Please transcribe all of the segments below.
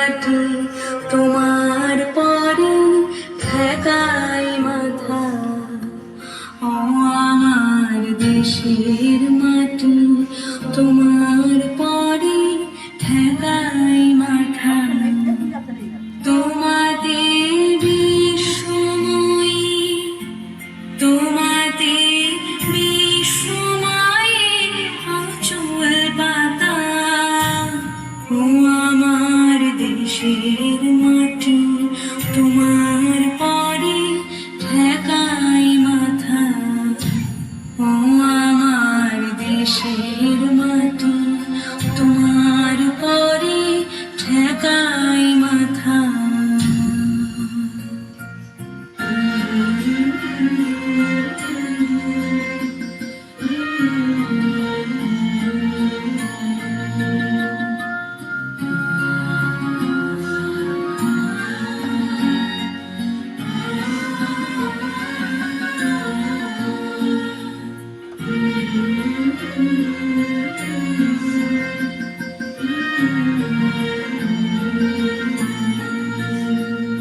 মাটি তোমার পরে ঠেকাই মাথা। ও আমার দেশের মাটি তোমার পরে ঠেকাই মাথা। তোমাতে বিশ্বময়ী, তোমাতে বিশ্বময়ী আঁচল পাতা। ও আমার দেশের মাটি তোমার পরে ঠেকাই মাথা। ও আমার দেশের মাটি তোমার পরে ঠেকাই মাথা।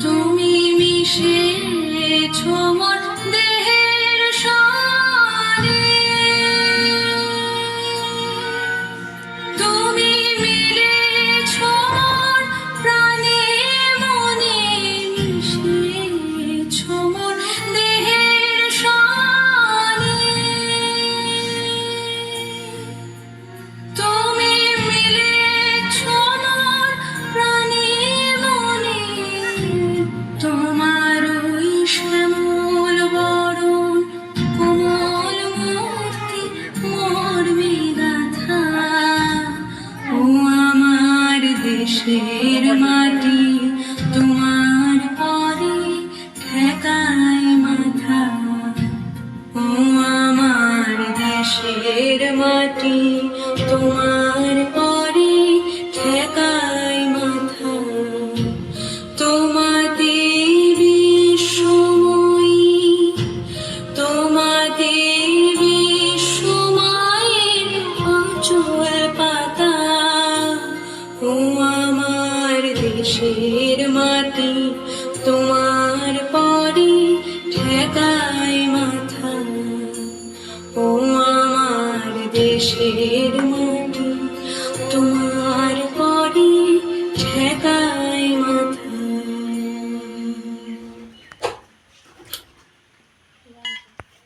তুমি মিশেছ মোর দেহের সনে, তুমি মিলেছ মোর প্রাণে মনে, মিশেছ মোর দেহের সনে। তুমি মিলেছ মোর প্রাণে মনে, তোমার ওই শ্যামল বরণ কোমল মূর্তি মর্মে গাথা। ও আমার দেশের মাটি তোমার পরে ঠেকাই মাথা। ও আমার দেশের মাটি তোমার পরে ঠেকাই মাথা। তোমাতে বিশ্বময়ী, তোমাতে বিশ্বময়ের আঁচল পাতা। ও আমার দেশের মাটি তোমার পরে ঠেকাই মাথা। ও আমার দেশের